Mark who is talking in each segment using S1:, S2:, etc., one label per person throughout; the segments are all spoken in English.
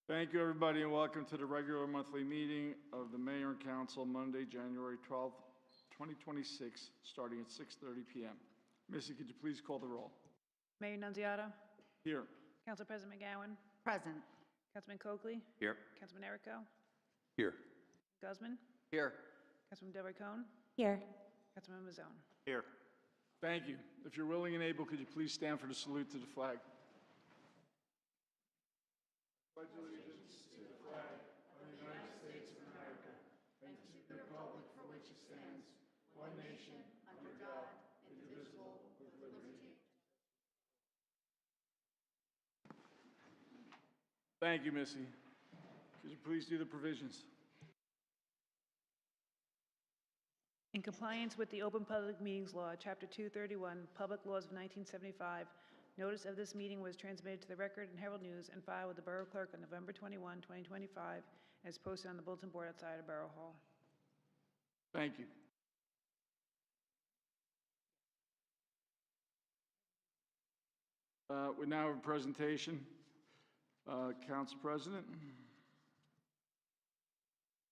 S1: Thank you, everybody, and welcome to the regular monthly meeting of the Mayor and Council, Monday, January 12th, 2026, starting at 6:30 p.m. Missy, could you please call the roll?
S2: Mayor Nunziata.
S1: Here.
S2: Council President McGowan.
S3: Present.
S2: Councilman Coakley.
S4: Here.
S2: Councilman Errico.
S4: Here.
S2: Guzman.
S4: Here.
S2: Councilman Delroy Cohn.
S3: Here.
S2: Councilman Mazzone.
S4: Here.
S1: Thank you. If you're willing and able, could you please stand for the salute to the flag? Thank you, Missy. Could you please do the provisions?
S2: In compliance with the Open Public Meetings Law, Chapter 231, Public Laws of 1975, notice of this meeting was transmitted to the Record and Herald News and filed with the Borough Clerk on November 21, 2025, as posted on the bulletin board outside of Borough Hall.
S1: Thank you. We now have a presentation. Council President.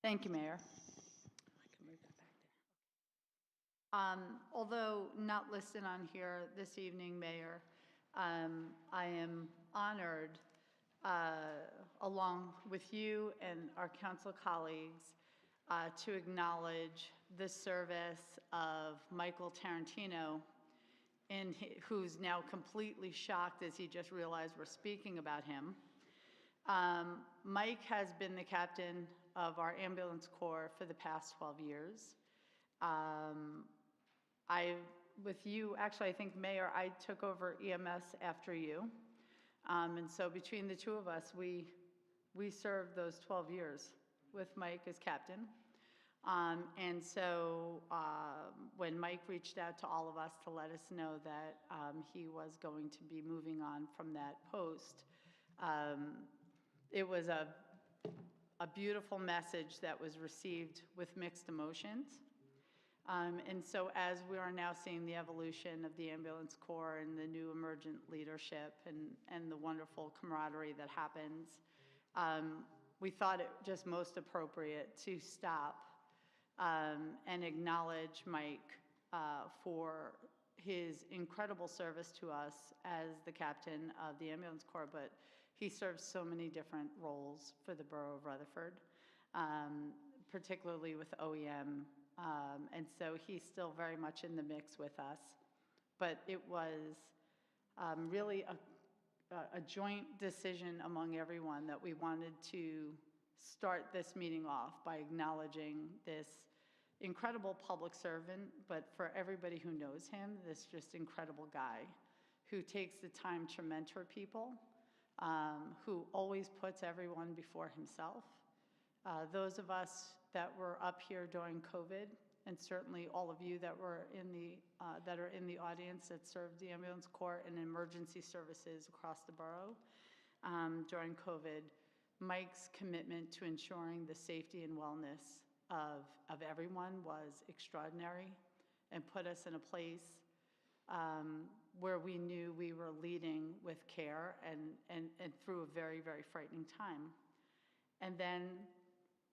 S3: Thank you, Mayor. Although not listed on here this evening, Mayor, I am honored, along with you and our council colleagues, to acknowledge the service of Michael Tarantino, who's now completely shocked as he just realized we're speaking about him. Mike has been the captain of our ambulance corps for the past 12 years. With you, actually, I think, Mayor, I took over EMS after you. And so between the two of us, we served those 12 years with Mike as captain. And so when Mike reached out to all of us to let us know that he was going to be moving on from that post, it was a beautiful message that was received with mixed emotions. And so as we are now seeing the evolution of the ambulance corps and the new emergent leadership and the wonderful camaraderie that happens, we thought it just most appropriate to stop and acknowledge Mike for his incredible service to us as the captain of the ambulance corps, but he serves so many different roles for the borough of Rutherford, particularly with OEM. And so he's still very much in the mix with us. But it was really a joint decision among everyone that we wanted to start this meeting off by acknowledging this incredible public servant, but for everybody who knows him, this just incredible guy who takes the time to mentor people, who always puts everyone before himself. Those of us that were up here during COVID, and certainly all of you that were that are in the audience that served the ambulance corps and emergency services across the borough during COVID, Mike's commitment to ensuring the safety and wellness of everyone was extraordinary and put us in a place where we knew we were leading with care and through a very, very frightening time. And then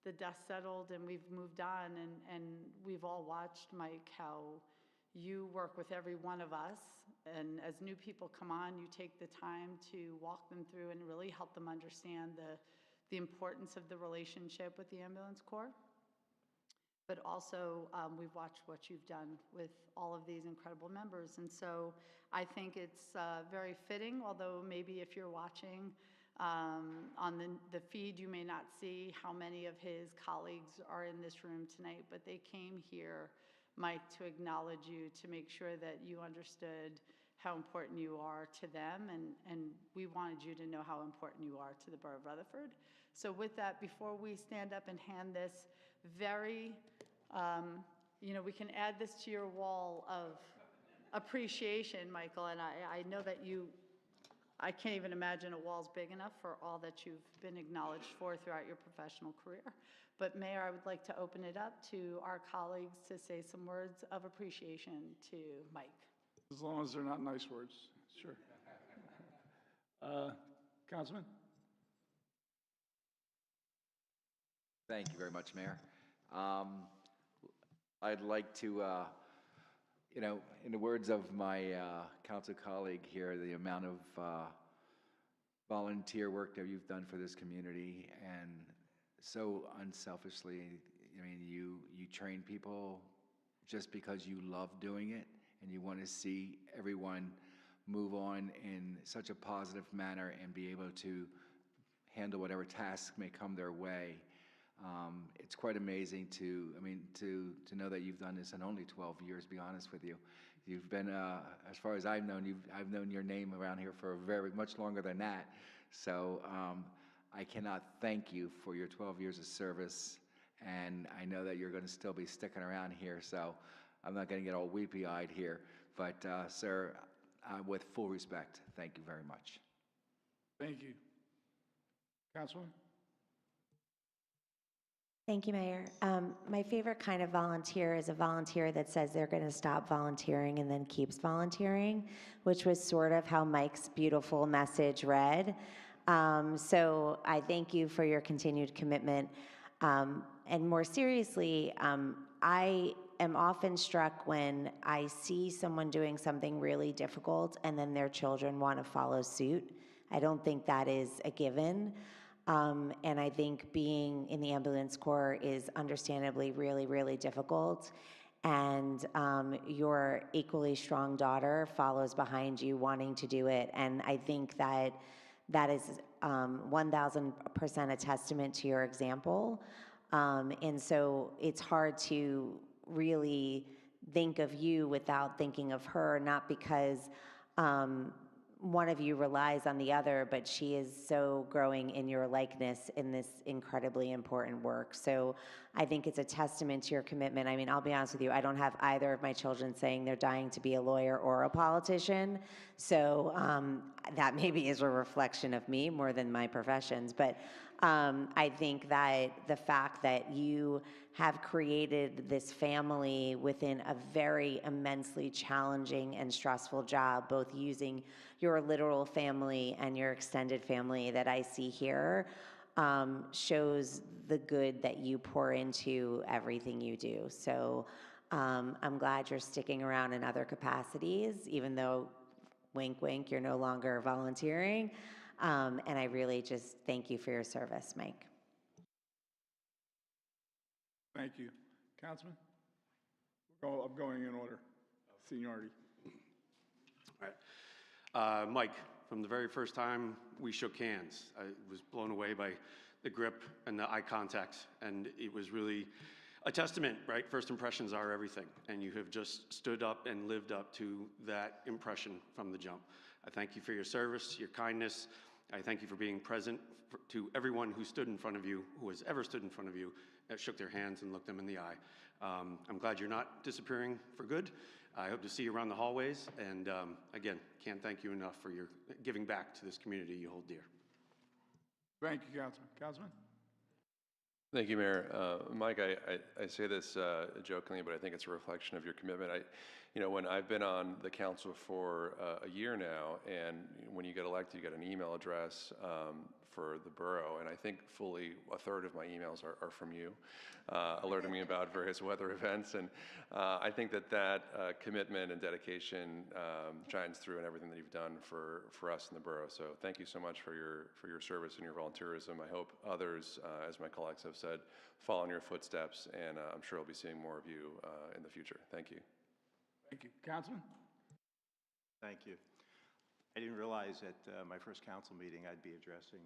S3: the dust settled and we've moved on, and we've all watched, Mike, how you work with every one of us, and as new people come on, you take the time to walk them through and really help them understand the importance of the relationship with the ambulance corps. But also, we've watched what you've done with all of these incredible members, and so I think it's very fitting, although maybe if you're watching on the feed, you may not see how many of his colleagues are in this room tonight, but they came here, Mike, to acknowledge you, to make sure that you understood how important you are to them, and we wanted you to know how important you are to the borough of Rutherford. So with that, before we stand up and hand this very, we can add this to your wall of appreciation, Michael, and I know that I can't even imagine a wall's big enough for all that you've been acknowledged for throughout your professional career. But Mayor, I would like to open it up to our colleagues to say some words of appreciation to Mike.
S1: As long as they're not nice words, sure. Councilman?
S4: Thank you very much, Mayor. I'd like to, in the words of my council colleague here, the amount of volunteer work that you've done for this community, and so unselfishly, I mean, you train people just because you love doing it, and you want to see everyone move on in such a positive manner and be able to handle whatever tasks may come their way. It's quite amazing to know that you've done this in only 12 years, to be honest with you. You've been, as far as I've known, I've known your name around here for very much longer than that. So I cannot thank you for your 12 years of service, and I know that you're going to still be sticking around here, so I'm not going to get all weepy-eyed here. But, sir, with full respect, thank you very much.
S1: Thank you. Councilman?
S5: Thank you, Mayor. My favorite kind of volunteer is a volunteer that says they're going to stop volunteering and then keeps volunteering, which was sort of how Mike's beautiful message read. So I thank you for your continued commitment. And more seriously, I am often struck when I see someone doing something really difficult and then their children want to follow suit. I don't think that is a given. And I think being in the ambulance corps is understandably really, really difficult. And your equally strong daughter follows behind you wanting to do it. And I think that that is 1,000% a testament to your example. And so it's hard to really think of you without thinking of her, not because one of you relies on the other, but she is so growing in your likeness in this incredibly important work. So I think it's a testament to your commitment. I mean, I'll be honest with you, I don't have either of my children saying they're dying to be a lawyer or a politician. So that maybe is a reflection of me more than my professions. But I think that the fact that you have created this family within a very immensely challenging and stressful job, both using your literal family and your extended family that I see here, shows the good that you pour into everything you do. So I'm glad you're sticking around in other capacities, even though, wink, wink, you're no longer volunteering. And I really just thank you for your service, Mike.
S1: Thank you. Councilman? I'm going in order. Seniority.
S6: All right. Mike, from the very first time we shook hands, I was blown away by the grip and the eye contact, and it was really a testament, right? First impressions are everything, and you have just stood up and lived up to that impression from the jump. I thank you for your service, your kindness. I thank you for being present to everyone who stood in front of you, who has ever stood in front of you, that shook their hands and looked them in the eye. I'm glad you're not disappearing for good. I hope to see you around the hallways, and again, can't thank you enough for your giving back to this community you hold dear.
S1: Thank you, Councilman. Councilman?
S7: Thank you, Mayor. Mike, I say this jokingly, but I think it's a reflection of your commitment. When I've been on the council for a year now, and when you get elected, you get an email address for the borough, and I think fully a third of my emails are from you, alerting me about various weather events, and I think that commitment and dedication shines through in everything that you've done for us in the borough. So thank you so much for your service and your volunteerism. I hope others, as my colleagues have said, follow in your footsteps, and I'm sure I'll be seeing more of you in the future. Thank you.
S1: Thank you. Councilman?
S8: Thank you. I didn't realize at my first council meeting I'd be addressing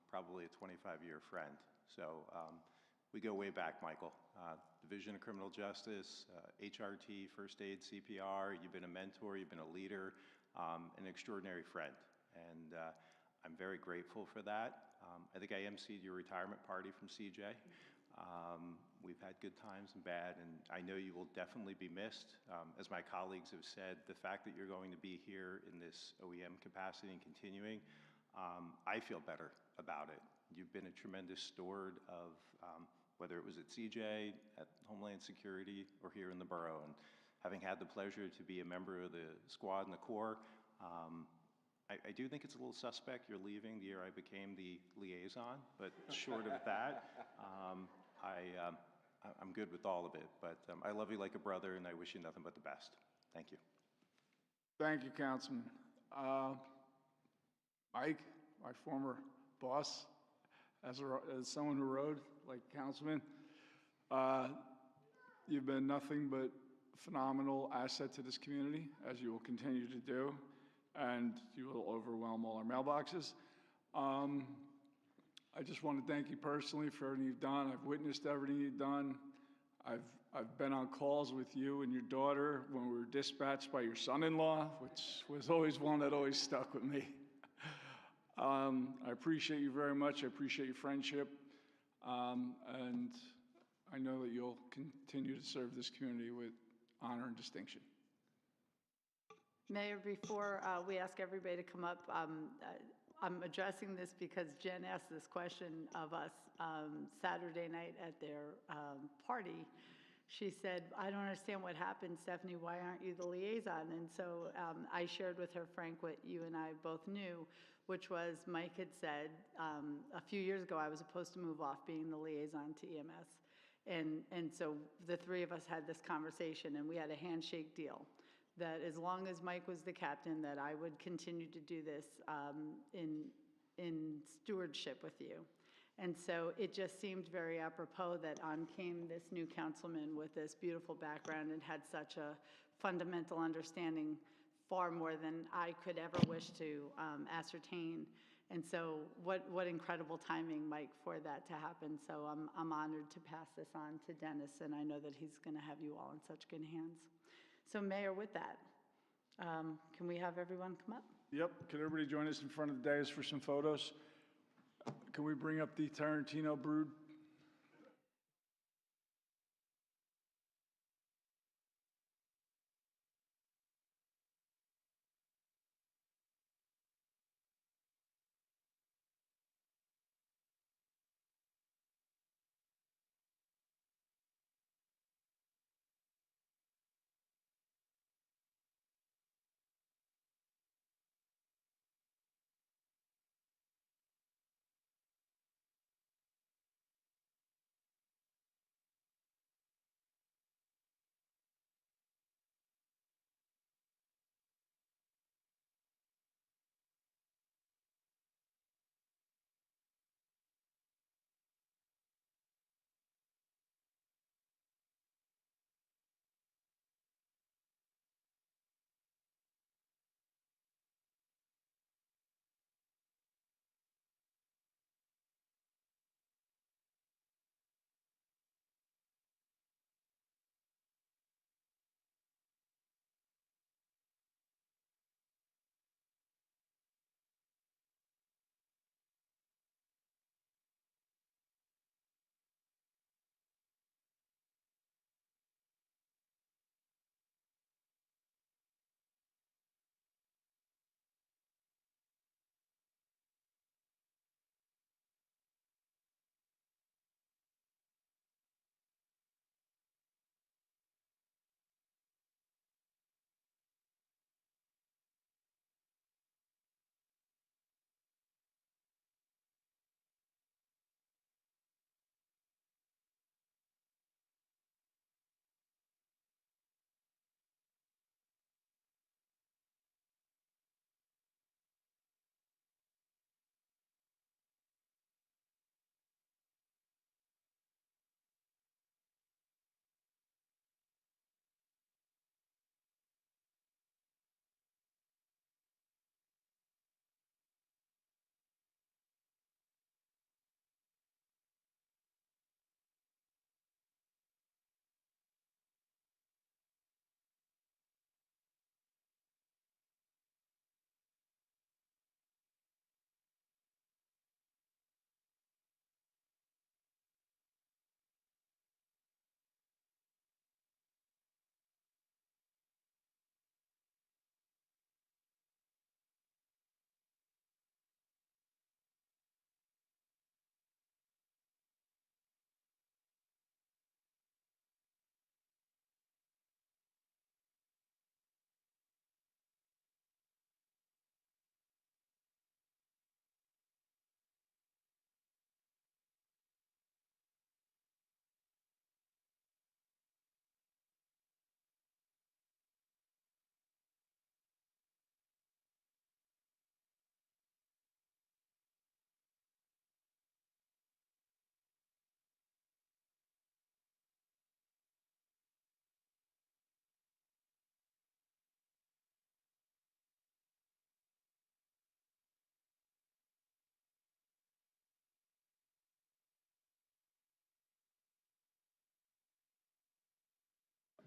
S8: probably a 25-year friend. So we go way back, Michael. Division of Criminal Justice, HRT, First Aid, CPR. You've been a mentor, you've been a leader, an extraordinary friend. And I'm very grateful for that. I think I emceed your retirement party from CJ. We've had good times and bad, and I know you will definitely be missed. As my colleagues have said, the fact that you're going to be here in this OEM capacity and continuing, I feel better about it. You've been a tremendous steward of whether it was at CJ, at Homeland Security, or here in the borough. And having had the pleasure to be a member of the squad and the corps, I do think it's a little suspect you're leaving the year I became the liaison, but short of that, I'm good with all of it. But I love you like a brother, and I wish you nothing but the best. Thank you.
S1: Thank you, Councilman. Mike, my former boss, as someone who rode like Councilman, you've been nothing but a phenomenal asset to this community, as you will continue to do, and you will overwhelm all our mailboxes. I just want to thank you personally for everything you've done. I've witnessed everything you've done. I've been on calls with you and your daughter when we were dispatched by your son-in-law, which was always one that always stuck with me. I appreciate you very much. I appreciate your friendship. And I know that you'll continue to serve this community with honor and distinction.
S3: Mayor, before we ask everybody to come up, I'm addressing this because Jen asked this question of us Saturday night at their party. She said, I don't understand what happened, Stephanie, why aren't you the liaison? And so I shared with her, Frank, what you and I both knew, which was Mike had said a few years ago I was supposed to move off being the liaison to EMS. And so the three of us had this conversation, and we had a handshake deal that as long as Mike was the captain, that I would continue to do this in stewardship with you. And so it just seemed very apropos that on came this new councilman with this beautiful background and had such a fundamental understanding, far more than I could ever wish to ascertain. And so what incredible timing, Mike, for that to happen. So I'm honored to pass this on to Dennis, and I know that he's going to have you all in such good hands. So Mayor, with that, can we have everyone come up?
S1: Yep, can everybody join us in front of the dais for some photos? Can we bring up the Tarantino Brood?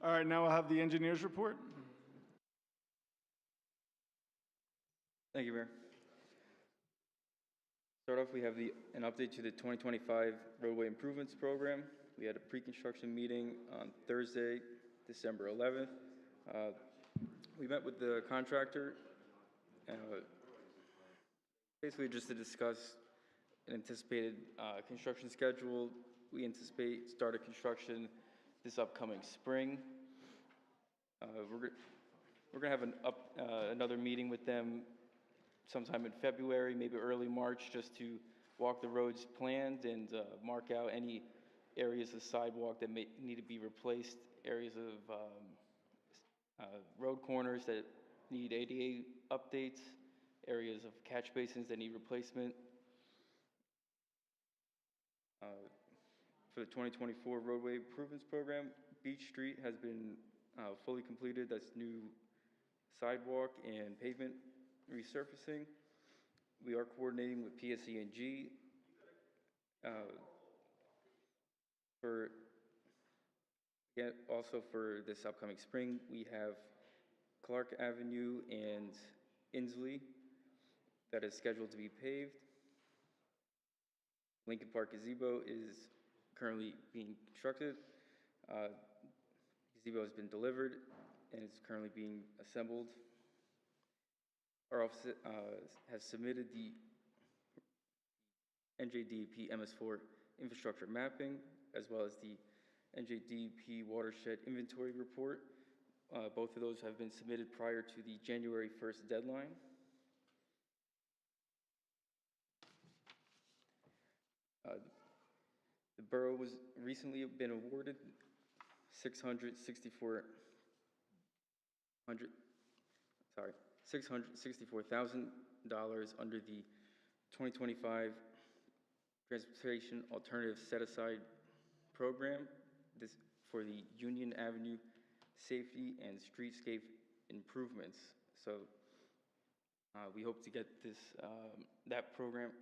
S1: All right, now I'll have the engineer's report.
S9: Thank you, Mayor. Start off, we have an update to the 2025 roadway improvements program. We had a pre-construction meeting on Thursday, December 11th. We met with the contractor, basically just to discuss an anticipated construction schedule. We anticipate start of construction this upcoming spring. We're gonna have another meeting with them sometime in February, maybe early March, just to walk the roads planned and mark out any areas of sidewalk that may need to be replaced, areas of road corners that need ADA updates, areas of catch basins that need replacement. For the 2024 roadway improvements program, Beach Street has been fully completed. That's new sidewalk and pavement resurfacing. We are coordinating with PSE&G also for this upcoming spring. We have Clark Avenue and Inslee that is scheduled to be paved. Lincoln Park gazebo is currently being constructed. Gazebo has been delivered and is currently being assembled. Our office has submitted the NJDEP MS4 infrastructure mapping, as well as the NJDEP watershed inventory report. Both of those have been submitted prior to the January 1st deadline. The borough was recently been awarded $664,000 under the 2025 Transportation Alternative Set-Aside Program. This for the Union Avenue safety and streetscape improvements. So we hope to get this that program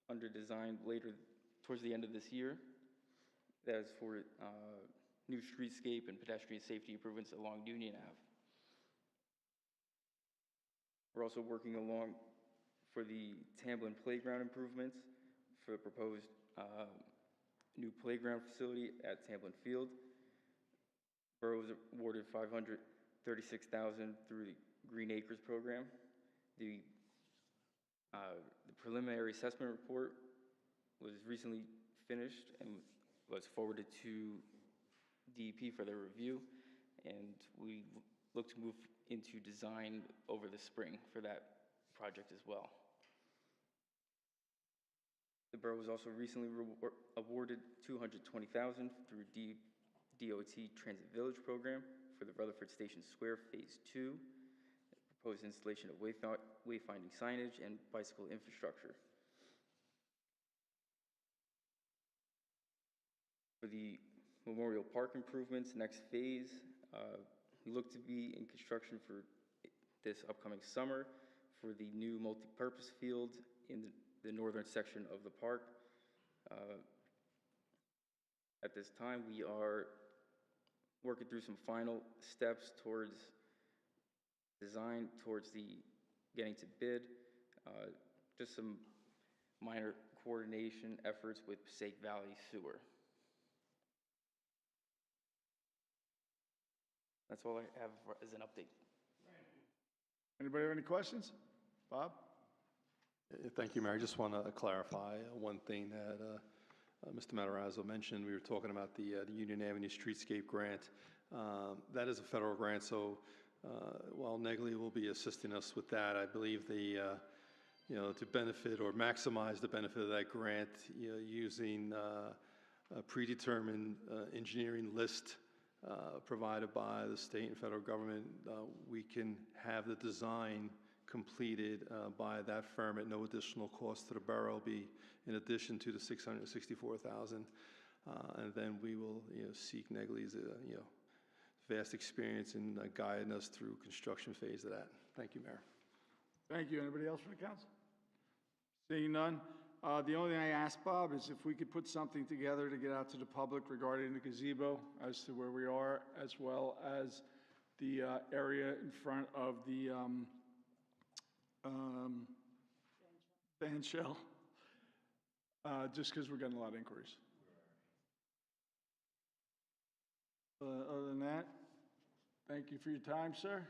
S9: under design later towards the end of this year. That is for new streetscape and pedestrian safety improvements along Union Ave. We're also working along for the Tamblin Playground improvements for the proposed new playground facility at Tamblin Field. Borough was awarded $536,000 through the Green Acres program. The preliminary assessment report was recently finished and was forwarded to DEP for their review, and we look to move into design over the spring for that project as well. The borough was also recently awarded $220,000 through DOT Transit Village program for the Rutherford Station Square Phase 2, proposed installation of wayfinding signage and bicycle infrastructure. For the Memorial Park improvements, next phase, we look to be in construction for this upcoming summer for the new multi-purpose field in the northern section of the park. At this time, we are working through some final steps towards design, towards the getting to bid, just some minor coordination efforts with Passaic Valley Sewer. That's all I have as an update.
S1: Anybody have any questions? Bob?
S10: Thank you, Mayor. I just want to clarify one thing that Mr. Matarazzo mentioned. We were talking about the Union Avenue Streetscape Grant. That is a federal grant, so while Negley will be assisting us with that, I believe to benefit or maximize the benefit of that grant, using a predetermined engineering list provided by the state and federal government, we can have the design completed by that firm at no additional cost to the borough, will be in addition to the $664,000. And then we will seek Negley's vast experience in guiding us through construction phase of that. Thank you, Mayor.
S1: Thank you. Anybody else from the council? Seeing none, The only thing I asked Bob is if we could put something together to get out to the public regarding the gazebo as to where we are, as well as the area in front of the band shell, just because we're getting a lot of inquiries. Other than that, thank you for your time, sir.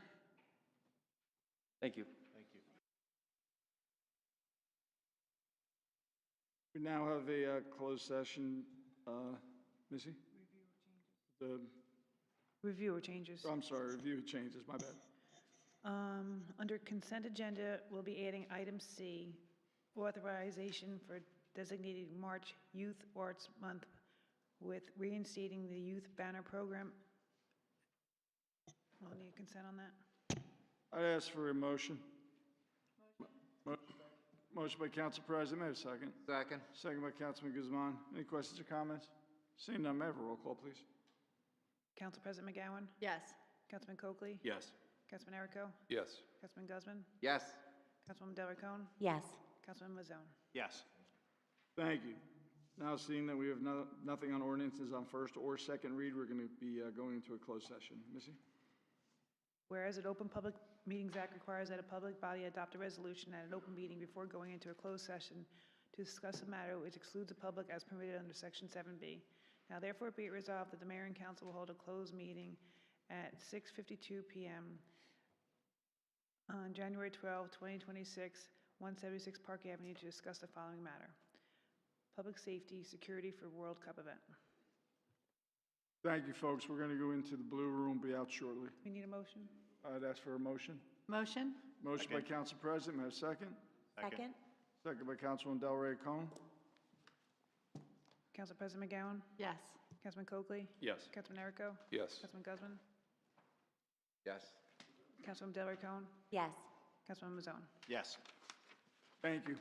S9: Thank you.
S1: We now have a closed session. Missy?
S2: Review or changes.
S1: I'm sorry, review changes, my bad.
S2: Under consent agenda, we'll be adding item C, authorization for designating March Youth Arts Month with reinstating the youth banner program. We'll need consent on that.
S1: I'd ask for a motion. Motion by Council President, may I have a second?
S4: Second.
S1: Second by Councilman Guzman. Any questions or comments? Seeing none, may I have a roll call, please?
S2: Council President McGowan?
S3: Yes.
S2: Councilman Coakley?
S6: Yes.
S2: Councilman Erico?
S7: Yes.
S2: Councilman Guzman?
S4: Yes.
S2: Councilwoman Del Ricon?
S5: Yes.
S2: Councilman Mazzone?
S8: Yes.
S1: Thank you. Now, seeing that we have nothing on ordinances on first or second read, we're going to be going into a closed session. Missy?
S2: Whereas an Open Public Meetings Act requires that a public body adopt a resolution at an open meeting before going into a closed session to discuss a matter which excludes the public as permitted under Section 7B. Now therefore be it resolved that the mayor and council will hold a closed meeting at 6:52 p.m. on January 12, 2026, 176 Park Avenue to discuss the following matter: public safety, security for World Cup event.
S1: Thank you, folks. We're going to go into the blue room, be out shortly.
S2: We need a motion?
S1: I'd ask for a motion.
S3: Motion?
S1: Motion by Council President, may I have a second?
S5: Second?
S1: Second by Councilwoman Del Ricon.
S2: Council President McGowan?
S3: Yes.
S2: Councilman Coakley?
S6: Yes.
S2: Councilman Erico?
S7: Yes.
S2: Councilman Guzman?
S4: Yes.
S2: Councilwoman Del Ricon?
S5: Yes.
S2: Councilman Mazzone?
S8: Yes.
S1: Thank you.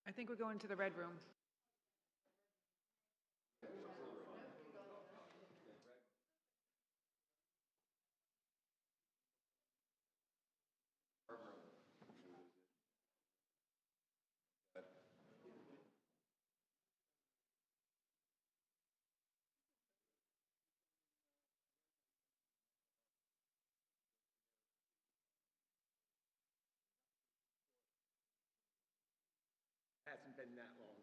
S2: I think we're going to the red room.
S11: Hasn't been that long.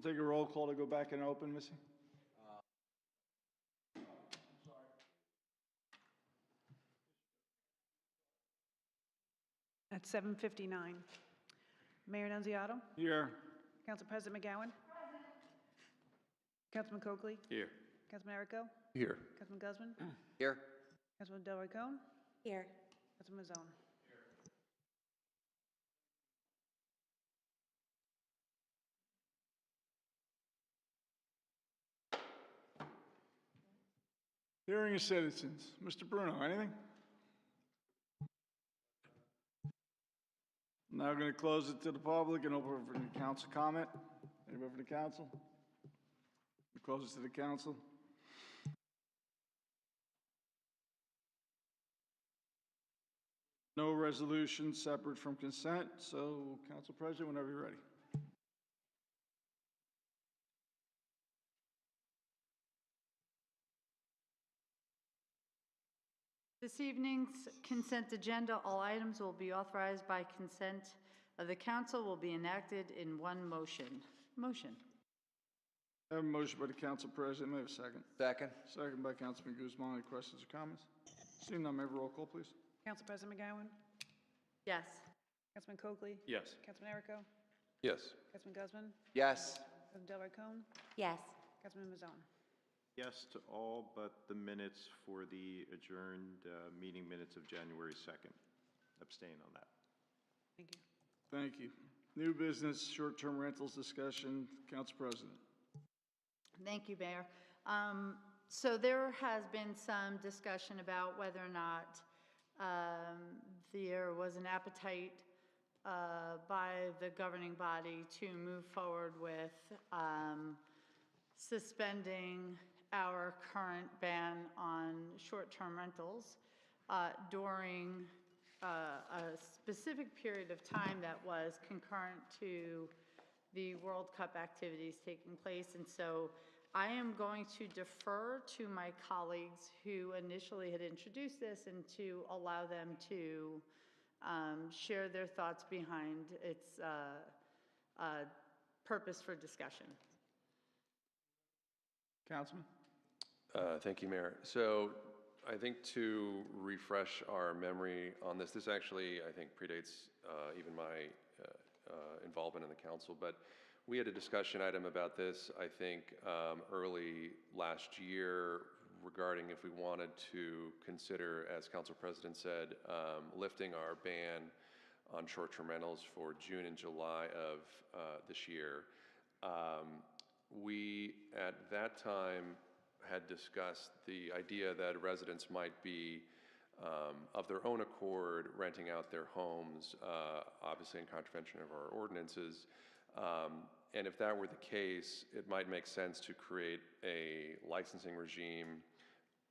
S1: We'll take a roll call to go back in open, Missy.
S2: At 7:59. Mayor Nunziato?
S1: Here.
S2: Council President McGowan? Councilman Coakley?
S6: Here.
S2: Councilman Erico?
S7: Here.
S2: Councilman Guzman?
S4: Here.
S2: Councilman Delroy Cohen?
S5: Here.
S2: Councilman Mazzone?
S1: Hearing of citizens. Mr. Bruno, anything? Now going to close it to the public and open it for the council comment. Anybody from the council? Close it to the council. No resolution separate from consent, so Council President, whenever you're ready.
S3: This evening's consent agenda, all items will be authorized by consent of the council will be enacted in one motion. Motion.
S1: I have a motion by the Council President. May I have a second?
S4: Second.
S1: Second by Councilman Guzman. Any questions or comments? Seeing none, may I have a roll call, please?
S2: Council President McGowan?
S3: Yes.
S2: Councilman Coakley?
S6: Yes.
S2: Councilman Erico?
S7: Yes.
S2: Councilman Guzman?
S4: Yes.
S2: Councilman Delroy Cohen?
S5: Yes.
S2: Councilman Mazzone?
S8: Yes to all but the minutes for the adjourned meeting minutes of January 2nd. Abstain on that.
S2: Thank you.
S1: Thank you. New business, short-term rentals discussion. Council President.
S3: Thank you, Mayor. So there has been some discussion about whether or not there was an appetite by the governing body to move forward with suspending our current ban on short-term rentals during a specific period of time that was concurrent to the World Cup activities taking place. And so I am going to defer to my colleagues who initially had introduced this and to allow them to share their thoughts behind its purpose for discussion.
S1: Councilman?
S7: Thank you, Mayor. So I think to refresh our memory on this, this actually, I think, predates even my involvement in the council, but we had a discussion item about this, I think, early last year regarding if we wanted to consider, as Council President said, lifting our ban on short-term rentals for June and July of this year. We, at that time, had discussed the idea that residents might be, of their own accord, renting out their homes, obviously in contravention of our ordinances. And if that were the case, it might make sense to create a licensing regime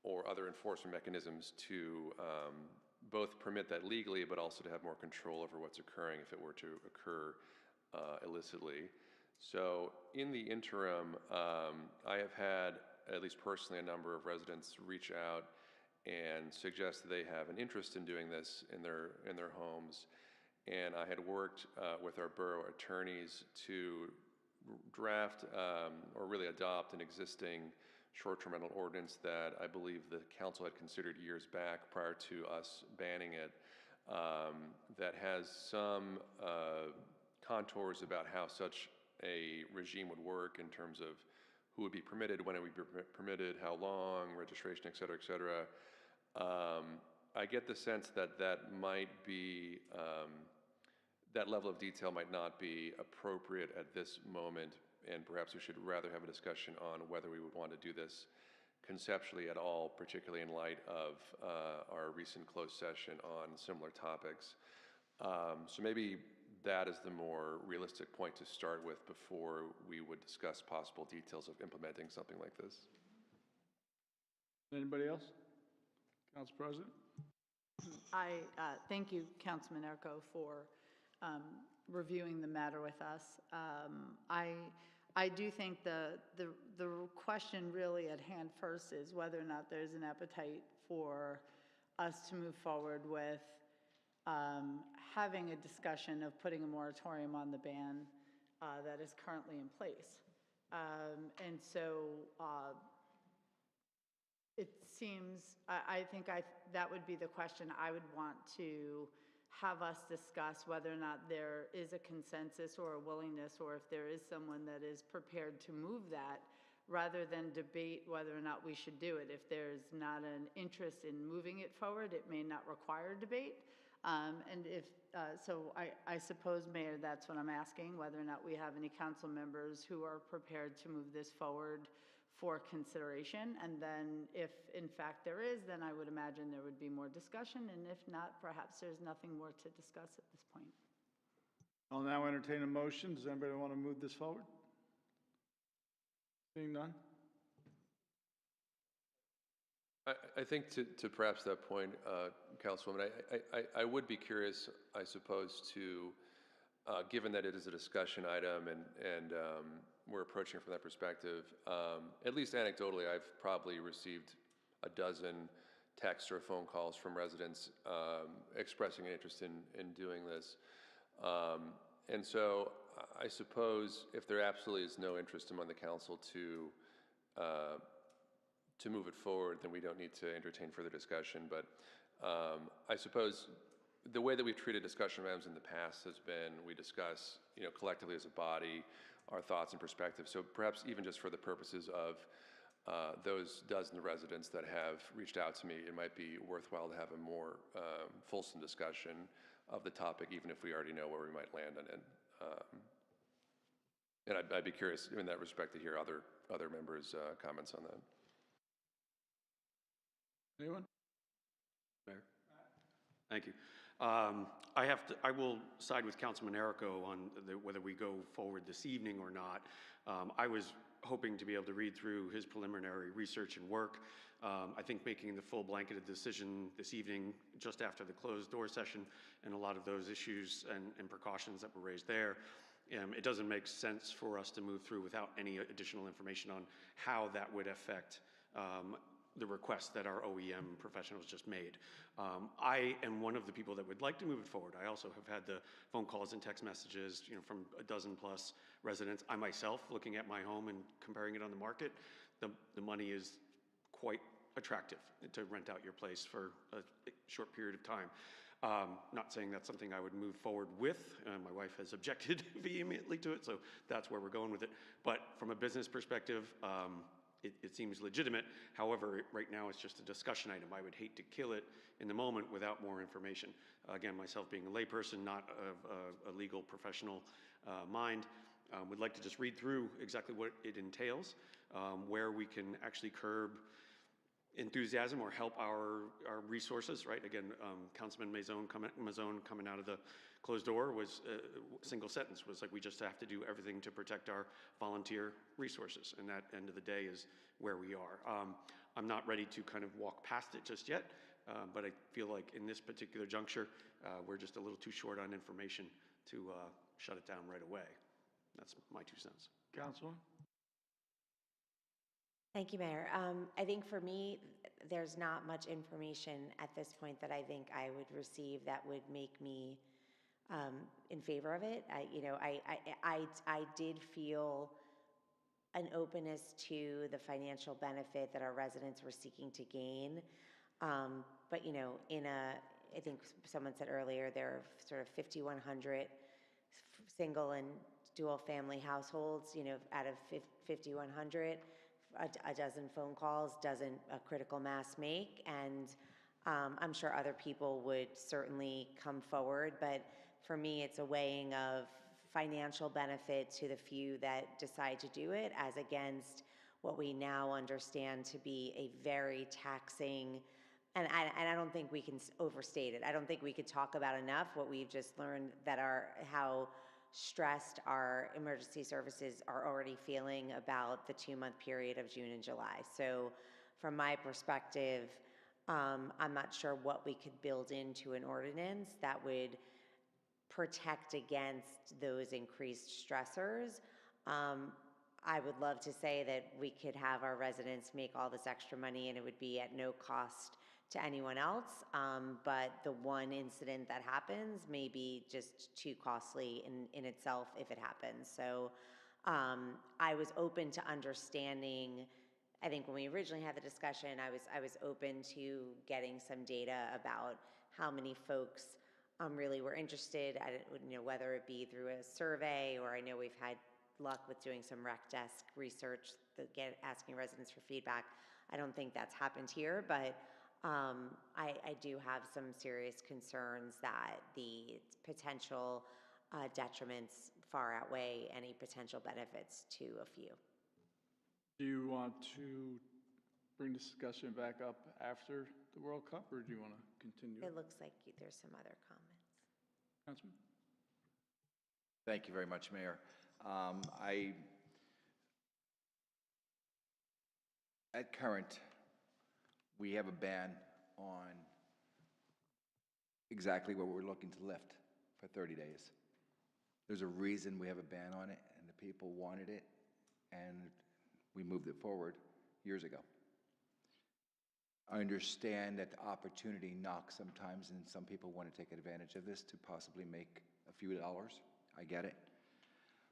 S7: or other enforcement mechanisms to both permit that legally, but also to have more control over what's occurring if it were to occur illicitly. So in the interim, I have had, at least personally, a number of residents reach out and suggest that they have an interest in doing this in their homes. And I had worked with our borough attorneys to draft or really adopt an existing short-term rental ordinance that I believe the council had considered years back prior to us banning it, that has some contours about how such a regime would work in terms of who would be permitted, when it would be permitted, how long, registration, et cetera, et cetera. I get the sense that that might be, that level of detail might not be appropriate at this moment, and perhaps we should rather have a discussion on whether we would want to do this conceptually at all, particularly in light of our recent closed session on similar topics. So maybe that is the more realistic point to start with before we would discuss possible details of implementing something like this.
S1: Anybody else? Council President?
S3: I thank you, Councilman Erco, for reviewing the matter with us. I do think the question really at hand first is whether or not there's an appetite for us to move forward with having a discussion of putting a moratorium on the ban that is currently in place. And so it seems, I think that would be the question I would want to have us discuss, whether or not there is a consensus or a willingness, or if there is someone that is prepared to move that, rather than debate whether or not we should do it. If there's not an interest in moving it forward, it may not require debate. And if, so I suppose, Mayor, that's what I'm asking, whether or not we have any council members who are prepared to move this forward for consideration. And then if in fact there is, then I would imagine there would be more discussion. And if not, perhaps there's nothing more to discuss at this point.
S1: I'll now entertain a motion. Does anybody want to move this forward? Seeing none?
S7: I think to perhaps that point, Councilwoman, I would be curious, I suppose, to, given that it is a discussion item and we're approaching it from that perspective, at least anecdotally, I've probably received a dozen texts or phone calls from residents expressing an interest in doing this. And so I suppose if there absolutely is no interest among the council to move it forward, then we don't need to entertain further discussion. But I suppose the way that we've treated discussion items in the past has been we discuss, collectively as a body, our thoughts and perspectives. So perhaps even just for the purposes of those dozen residents that have reached out to me, it might be worthwhile to have a more fulsome discussion of the topic, even if we already know where we might land on it. And I'd be curious in that respect to hear other members' comments on that.
S1: Anyone?
S6: Mayor? Thank you. I will side with Councilman Errico on whether we go forward this evening or not. I was hoping to be able to read through his preliminary research and work. I think making the full blanketed decision this evening, just after the closed door session, and a lot of those issues and precautions that were raised there, it doesn't make sense for us to move through without any additional information on how that would affect the request that our OEM professionals just made. I am one of the people that would like to move it forward. I also have had the phone calls and text messages, from a dozen plus residents. I myself, looking at my home and comparing it on the market, the money is quite attractive to rent out your place for a short period of time. Not saying that's something I would move forward with. My wife has objected vehemently to it, so that's where we're going with it. But from a business perspective, it seems legitimate. However, right now it's just a discussion item. I would hate to kill it in the moment without more information. Again, myself being a layperson, not a legal professional mind, would like to just read through exactly what it entails, where we can actually curb enthusiasm or help our resources, right? Again, Councilman Mazone coming out of the closed door was a single sentence, was like, we just have to do everything to protect our volunteer resources. And that end of the day is where we are. I'm not ready to kind of walk past it just yet, but I feel like in this particular juncture, we're just a little too short on information to shut it down right away. That's my 2 cents.
S1: Councilman?
S5: Thank you, Mayor. I think for me, there's not much information at this point that I think I would receive that would make me in favor of it. I did feel an openness to the financial benefit that our residents were seeking to gain. But, I think someone said earlier, there are sort of 5,100 single and dual family households, out of 5,100. A dozen phone calls doesn't a critical mass make, and I'm sure other people would certainly come forward, but for me it's a weighing of financial benefit to the few that decide to do it as against what we now understand to be a very taxing, and I don't think we can overstate it. I don't think we could talk about enough what we've just learned, that how stressed our emergency services are already feeling about the 2-month period of June and July. So from my perspective, I'm not sure what we could build into an ordinance that would protect against those increased stressors. I would love to say that we could have our residents make all this extra money and it would be at no cost to anyone else, but the one incident that happens may be just too costly in itself if it happens. So I was open to understanding. I think when we originally had the discussion, I was open to getting some data about how many folks really were interested. I didn't, whether it be through a survey, or I know we've had luck with doing some rec desk research, asking residents for feedback. I don't think that's happened here, but I do have some serious concerns that the potential detriments far outweigh any potential benefits to a few.
S1: Do you want to bring the discussion back up after the World Cup, or do you want to continue?
S5: It looks like there's some other comments.
S1: Councilman?
S4: Thank you very much, Mayor. At current, we have a ban on exactly what we're looking to lift for 30 days. There's a reason we have a ban on it, and the people wanted it, and we moved it forward years ago. I understand that the opportunity knocks sometimes, and some people want to take advantage of this to possibly make a few dollars. I get it.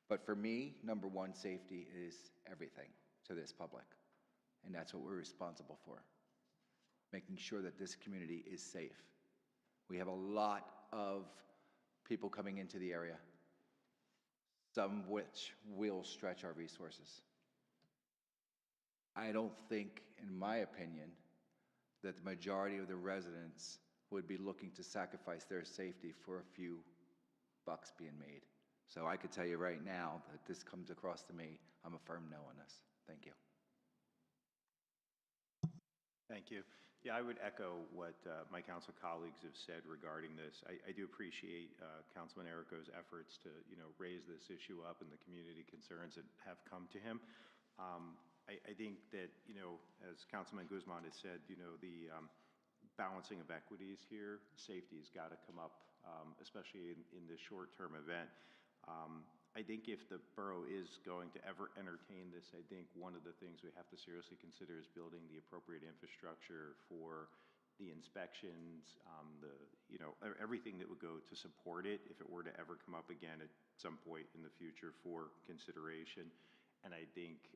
S4: But for me, number one, safety is everything to this public, and that's what we're responsible for, making sure that this community is safe. We have a lot of people coming into the area, some of which will stretch our resources. I don't think, in my opinion, that the majority of the residents would be looking to sacrifice their safety for a few bucks being made. So I could tell you right now that this comes across to me, I'm a firm no on this. Thank you.
S8: Thank you. Yeah, I would echo what my council colleagues have said regarding this. I do appreciate Councilman Errico's efforts to, raise this issue up and the community concerns that have come to him. I think that, as Councilman Guzman has said, the balancing of equities here, safety has got to come up, especially in this short-term event. I think if the borough is going to ever entertain this, I think one of the things we have to seriously consider is building the appropriate infrastructure for the inspections, everything that would go to support it if it were to ever come up again at some point in the future for consideration. And I think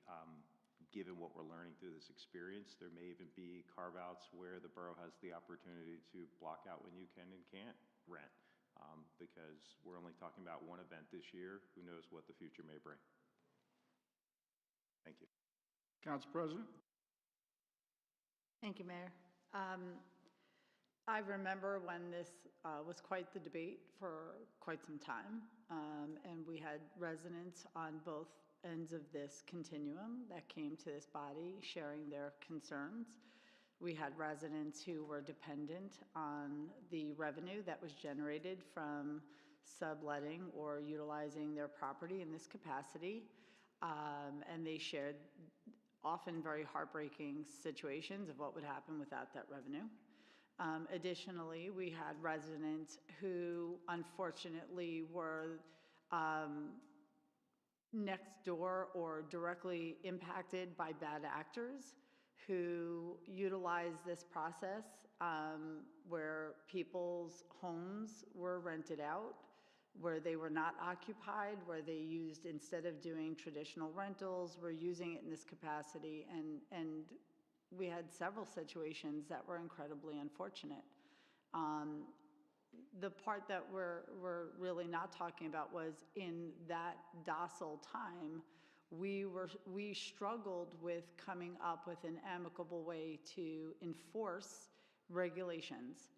S8: given what we're learning through this experience, there may even be carve-outs where the borough has the opportunity to block out when you can and can't rent. Because we're only talking about one event this year. Who knows what the future may bring. Thank you.
S1: Council President?
S3: Thank you, Mayor. I remember when this was quite the debate for quite some time, and we had residents on both ends of this continuum that came to this body sharing their concerns. We had residents who were dependent on the revenue that was generated from subletting or utilizing their property in this capacity, and they shared often very heartbreaking situations of what would happen without that revenue. Additionally, we had residents who unfortunately were next door or directly impacted by bad actors who utilize this process where people's homes were rented out, where they were not occupied, where they used, instead of doing traditional rentals, were using it in this capacity. And we had several situations that were incredibly unfortunate. The part that we're really not talking about was in that docile time, we struggled with coming up with an amicable way to enforce regulations.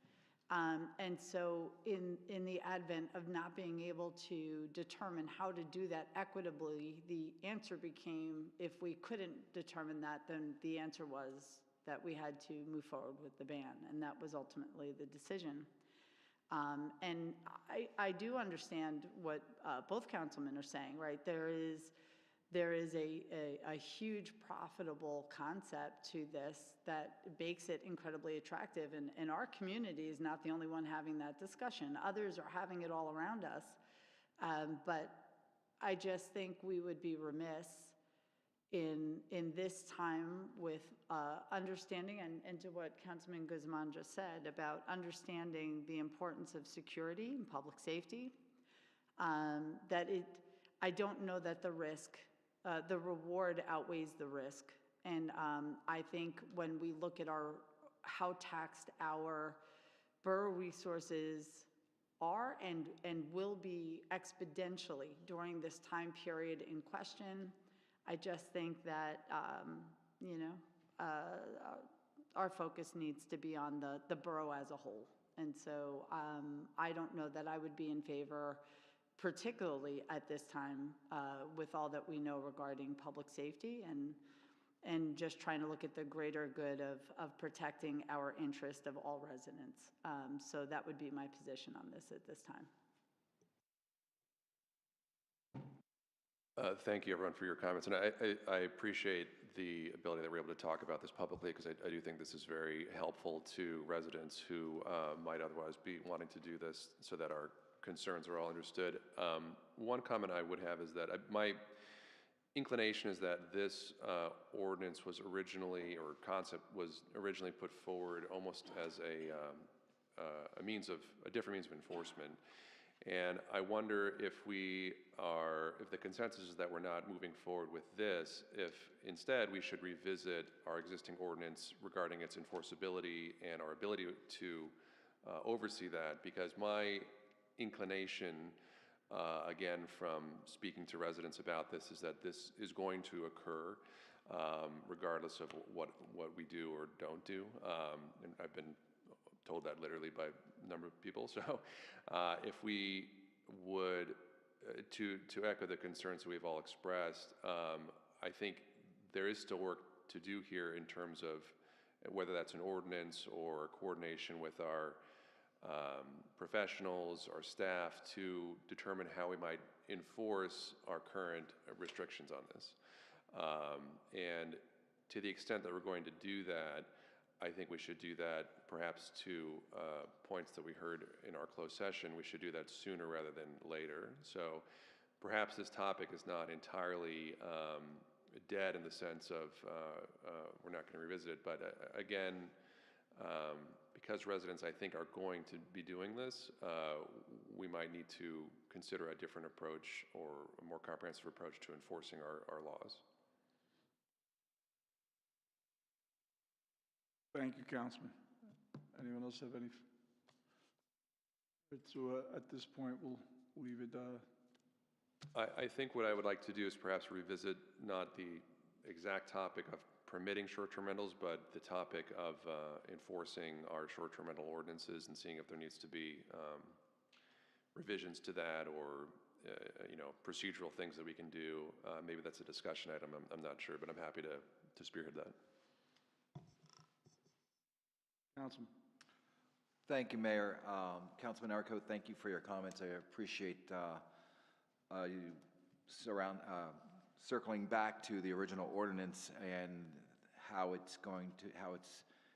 S3: And so in the advent of not being able to determine how to do that equitably, the answer became, if we couldn't determine that, then the answer was that we had to move forward with the ban, and that was ultimately the decision. And I do understand what both councilmen are saying, right? There is a huge profitable concept to this that makes it incredibly attractive. And our community is not the only one having that discussion. Others are having it all around us. But I just think we would be remiss in this time with understanding, and to what Councilman Guzman just said about understanding the importance of security and public safety, I don't know that the reward outweighs the risk. And I think when we look at how taxed our borough resources are and will be exponentially during this time period in question, I just think that, our focus needs to be on the borough as a whole. And so I don't know that I would be in favor, particularly at this time, with all that we know regarding public safety and just trying to look at the greater good of protecting our interest of all residents. So that would be my position on this at this time.
S7: Thank you, everyone, for your comments. And I appreciate the ability that we're able to talk about this publicly, because I do think this is very helpful to residents who might otherwise be wanting to do this, so that our concerns are all understood. One comment I would have is that my inclination is that this ordinance was originally, or concept was originally put forward almost as a different means of enforcement. And I wonder if the consensus is that we're not moving forward with this, if instead we should revisit our existing ordinance regarding its enforceability and our ability to oversee that, because my inclination, again, from speaking to residents about this, is that this is going to occur regardless of what we do or don't do. And I've been told that literally by a number of people. So if we would, to echo the concerns we've all expressed, I think there is still work to do here in terms of whether that's an ordinance or coordination with our professionals, our staff, to determine how we might enforce our current restrictions on this. And to the extent that we're going to do that, I think we should do that perhaps to points that we heard in our closed session. We should do that sooner rather than later. So perhaps this topic is not entirely dead in the sense of we're not going to revisit it. But again, because residents, I think, are going to be doing this, we might need to consider a different approach or a more comprehensive approach to enforcing our laws.
S1: Thank you, Councilman. Anyone else have any? So at this point, we'll leave it.
S7: I think what I would like to do is perhaps revisit not the exact topic of permitting short-term rentals, but the topic of enforcing our short-term rental ordinances and seeing if there needs to be revisions to that, or procedural things that we can do. Maybe that's a discussion item. I'm not sure, but I'm happy to spearhead that.
S1: Councilman.
S4: Thank you, Mayor. Councilman Arco, thank you for your comments. I appreciate you circling back to the original ordinance and how it's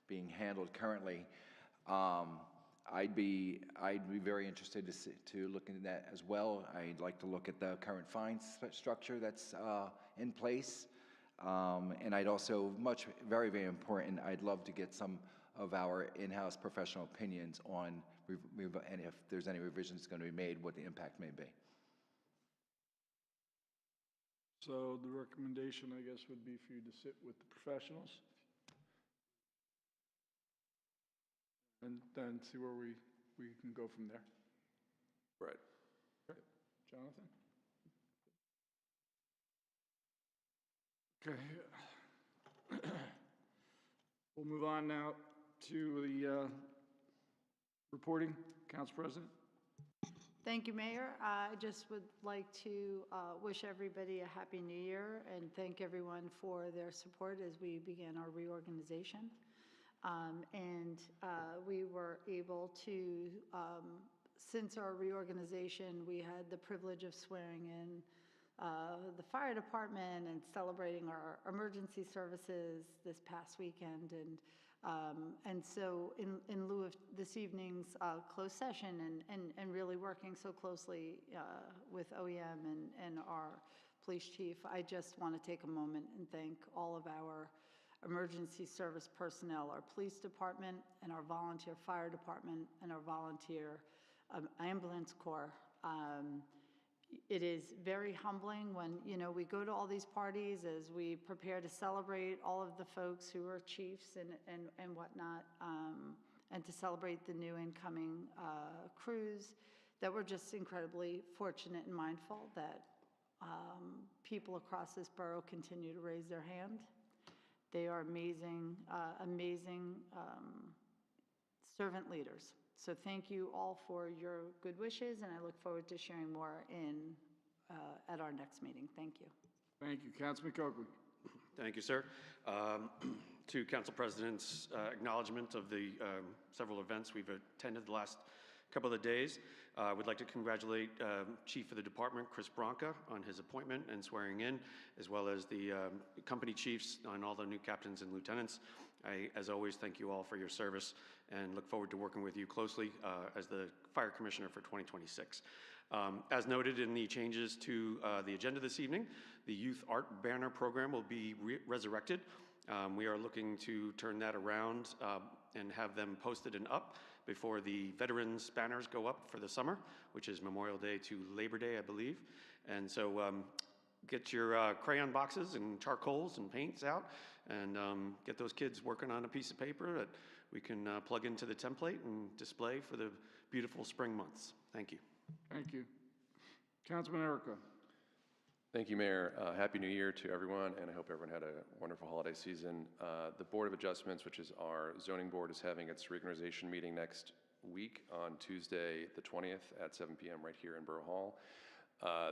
S4: being handled currently. I'd be very interested to look into that as well. I'd like to look at the current fine structure that's in place, and I'd also very, very important, I'd love to get some of our in-house professional opinions on and if there's any revisions going to be made, what the impact may be.
S1: So the recommendation, I guess, would be for you to sit with the professionals and then see where we can go from there.
S7: Right.
S1: Okay. Jonathan? Okay. We'll move on now to the reporting. Council President.
S3: Thank you, Mayor. I just would like to wish everybody a Happy New Year and thank everyone for their support as we began our reorganization. We were able to, since our reorganization, we had the privilege of swearing in the fire department and celebrating our emergency services this past weekend. And so in lieu of this evening's closed session and really working so closely with OEM and our police chief, I just want to take a moment and thank all of our emergency service personnel, our police department and our volunteer fire department and our volunteer ambulance corps. it is very humbling when, we go to all these parties as we prepare to celebrate all of the folks who are chiefs and whatnot, and to celebrate the new incoming crews, that we're just incredibly fortunate and mindful that people across this borough continue to raise their hand. They are amazing, amazing servant leaders. So thank you all for your good wishes, and I look forward to sharing more at our next meeting. Thank you.
S1: Thank you. Councilman Coakley.
S6: Thank you, sir. To Council President's acknowledgement of the several events we've attended the last couple of days, I would like to congratulate Chief of the Department, Chris Bronca, on his appointment and swearing in, as well as the company chiefs and all the new captains and lieutenants. I, as always, thank you all for your service and look forward to working with you closely as the Fire Commissioner for 2026. As noted in the changes to the agenda this evening, the Youth Art Banner Program will be resurrected. We are looking to turn that around and have them posted and up before the Veterans banners go up for the summer, which is Memorial Day to Labor Day, I believe. And so get your crayon boxes and charcoals and paints out and get those kids working on a piece of paper that we can plug into the template and display for the beautiful spring months. Thank you.
S1: Thank you. Councilman Erica.
S7: Thank you, Mayor. Happy New Year to everyone, and I hope everyone had a wonderful holiday season. The Board of Adjustments, which is our zoning board, is having its reorganization meeting next week on Tuesday, the 20th at 7 p.m. right here in Borough Hall.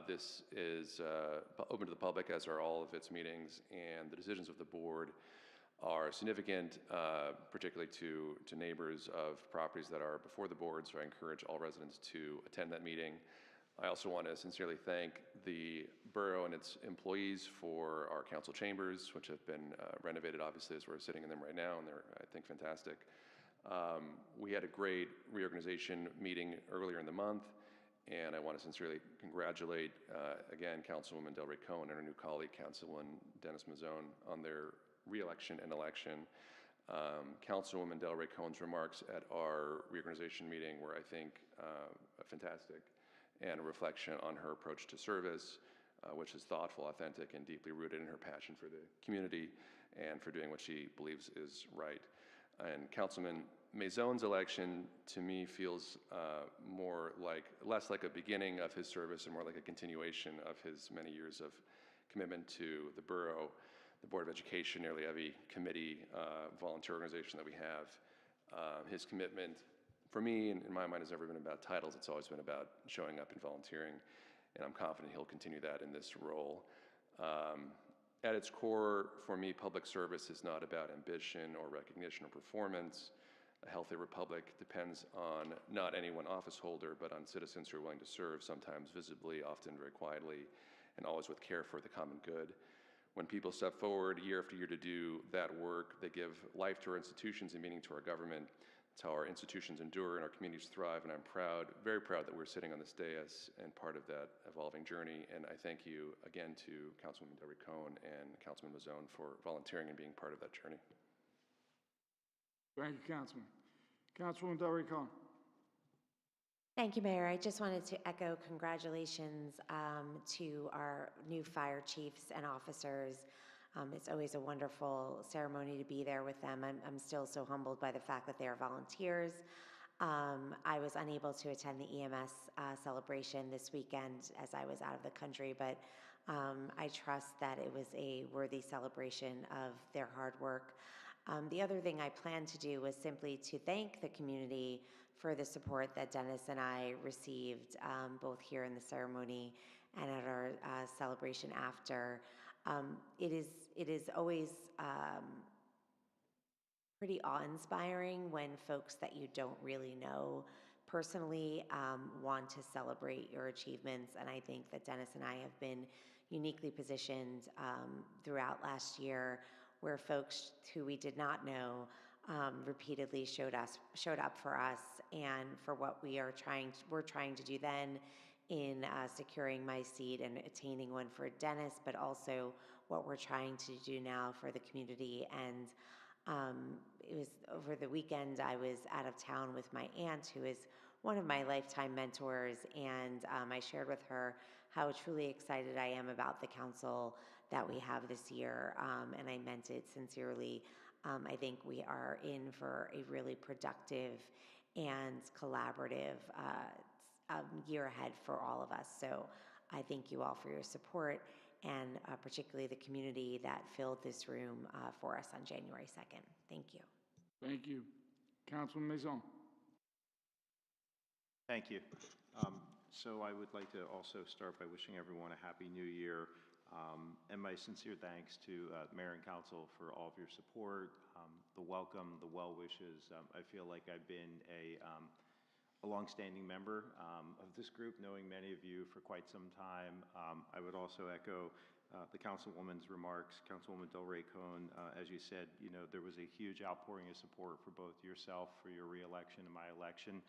S7: This is open to the public, as are all of its meetings, and the decisions of the board are significant, particularly to neighbors of properties that are before the board, so I encourage all residents to attend that meeting. I also want to sincerely thank the borough and its employees for our council chambers, which have been renovated, obviously, as we're sitting in them right now, and they're, I think, fantastic. We had a great reorganization meeting earlier in the month, and I want to sincerely congratulate, again, Councilwoman Delray Cohen and her new colleague, Councilwoman Dennis Mazzone, on their re-election and election. Councilwoman Delray Cohen's remarks at our reorganization meeting were, I think, fantastic, and a reflection on her approach to service, which is thoughtful, authentic, and deeply rooted in her passion for the community and for doing what she believes is right. And Councilman Mazzone's election, to me, feels less like a beginning of his service and more like a continuation of his many years of commitment to the borough, the Board of Education, nearly every committee, volunteer organization that we have. His commitment, for me, in my mind, has never been about titles. It's always been about showing up and volunteering, and I'm confident he'll continue that in this role. At its core, for me, public service is not about ambition or recognition or performance. A healthy republic depends on not any one office holder, but on citizens who are willing to serve, sometimes visibly, often very quietly, and always with care for the common good. When people step forward year after year to do that work, they give life to our institutions and meaning to our government. It's how our institutions endure and our communities thrive, and I'm proud, very proud, that we're sitting on this dais and part of that evolving journey. And I thank you again to Councilwoman Delray Cohen and Councilman Mazzone for volunteering and being part of that journey.
S1: Thank you, Councilman. Councilwoman Delray Cohen.
S5: Thank you, Mayor. I just wanted to echo congratulations to our new fire chiefs and officers. It's always a wonderful ceremony to be there with them. I'm still so humbled by the fact that they are volunteers. I was unable to attend the EMS celebration this weekend as I was out of the country, but I trust that it was a worthy celebration of their hard work. The other thing I planned to do was simply to thank the community for the support that Dennis and I received, both here in the ceremony and at our celebration after. It is always pretty awe-inspiring when folks that you don't really know personally want to celebrate your achievements, and I think that Dennis and I have been uniquely positioned throughout last year, where folks who we did not know repeatedly showed up for us and for what we're trying to do then in securing my seat and attaining one for Dennis, but also what we're trying to do now for the community. And it was over the weekend, I was out of town with my aunt, who is one of my lifetime mentors, and I shared with her how truly excited I am about the council that we have this year, and I meant it sincerely. I think we are in for a really productive and collaborative year ahead for all of us. So I thank you all for your support, and particularly the community that filled this room for us on January 2nd. Thank you.
S1: Thank you. Councilman Maison.
S8: Thank you. So I would like to also start by wishing everyone a Happy New Year, and my sincere thanks to Mayor and Council for all of your support, the welcome, the well wishes. I feel like I've been a longstanding member of this group, knowing many of you for quite some time. I would also echo the Councilwoman's remarks. Councilwoman Del Rey Cohn, as you said, you know, there was a huge outpouring of support for both yourself for your reelection and my election.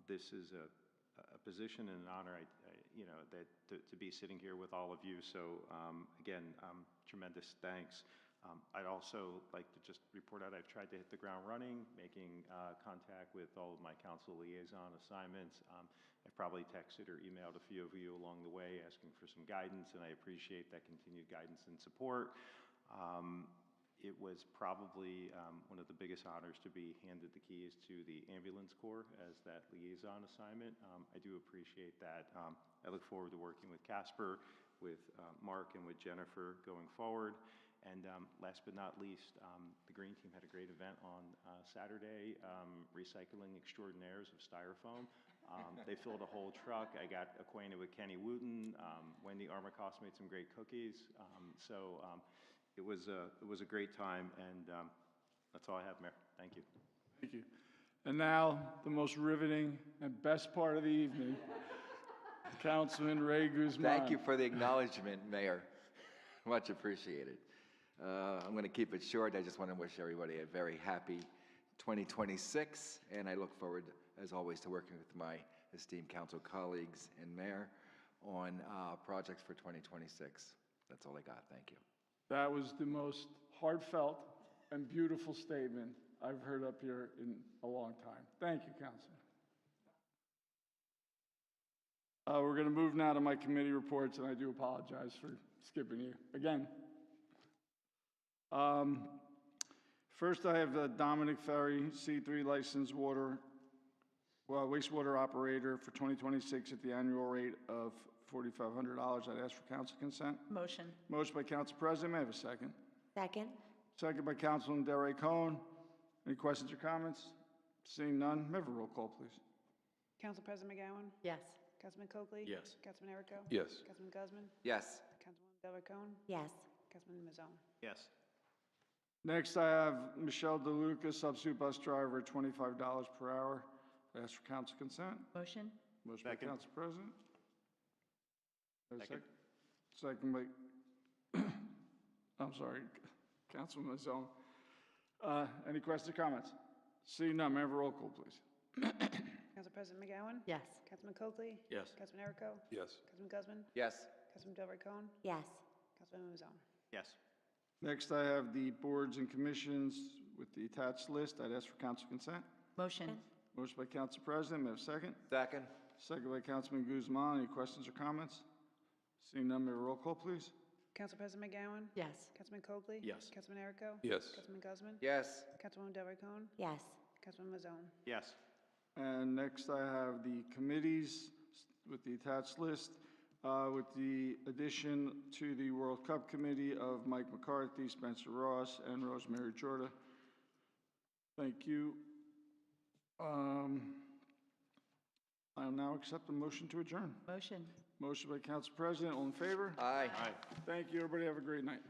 S8: This is a position and an honor, you know, that to be sitting here with all of you. So again, tremendous thanks. I'd also like to just report out I've tried to hit the ground running, making contact with all of my council liaison assignments. I've probably texted or emailed a few of you along the way asking for some guidance, and I appreciate that continued guidance and support. It was probably one of the biggest honors to be handed the keys to the ambulance corps as that liaison assignment. I do appreciate that. I look forward to working with Casper, with Mark, and with Jennifer going forward. And last but not least, the Green Team had a great event on Saturday, recycling extraordinaires of styrofoam. They filled a whole truck. I got acquainted with Kenny Wooten. Wendy Armacost made some great cookies. It was a great time, and that's all I have, Mayor. Thank you.
S1: Thank you. And now, the most riveting and best part of the evening, Councilman Ray Guzman.
S4: Thank you for the acknowledgement, Mayor. Much appreciated. I'm going to keep it short. I just want to wish everybody a very happy 2026, and I look forward, as always, to working with my esteemed council colleagues and mayor on projects for 2026. That's all I got. Thank you.
S1: That was the most heartfelt and beautiful statement I've heard up here in a long time. Thank you, Councilman. We're going to move now to my committee reports, and I do apologize for skipping you again. First, I have Dominic Ferry, C3 licensed wastewater operator for 2026 at the annual rate of $4,500. I'd ask for council consent.
S3: Motion.
S1: Motion by Council President. May I have a second?
S5: Second?
S1: Second by Councilman Del Rey Cohn. Any questions or comments? Seeing none, may I have a roll call, please?
S2: Council President McGowan?
S3: Yes.
S2: Councilman Coakley?
S6: Yes.
S2: Councilman Erico?
S7: Yes.
S2: Councilman Guzman?
S4: Yes.
S2: Councilwoman Del Rey Cohn?
S5: Yes.
S2: Councilman Mazzone?
S8: Yes.
S1: Next, I have Michelle DeLuca, substitute bus driver, $25 per hour. I ask for council consent.
S3: Motion.
S1: Motion by
S8: Second.
S1: Council President.
S8: Second.
S1: Second by, I'm sorry, Councilman Mazzone. Any questions or comments? Seeing none, may I have a roll call, please?
S2: Council President McGowan?
S3: Yes.
S2: Councilman Coakley?
S6: Yes.
S2: Councilman Erico?
S7: Yes.
S2: Councilman Guzman?
S4: Yes.
S2: Councilman Del Rey Cohn?
S5: Yes.
S2: Councilman Mazzone?
S8: Yes.
S1: Next, I have the boards and commissions with the attached list. I'd ask for council consent.
S3: Motion.
S1: Motion by Council President, may I have a second?
S4: Second.
S1: Second by Councilman Guzman. Any questions or comments? Seeing none, may I have a roll call, please?
S2: Council President McGowan?
S3: Yes.
S2: Councilman Coakley?
S6: Yes.
S2: Councilman Erico?
S7: Yes.
S2: Councilman Guzman?
S4: Yes.
S2: Councilwoman Del Rey Cohn?
S5: Yes.
S2: Councilman Mazzone?
S8: Yes.
S1: And next, I have the committees with the attached list, with the addition to the World Cup Committee of Mike McCarthy, Spencer Ross, and Rosemary Jorda. Thank you. I'll now accept the motion to adjourn.
S3: Motion.
S1: Motion by Council President. All in favor?
S4: Aye.
S1: Thank you, everybody. Have a great night.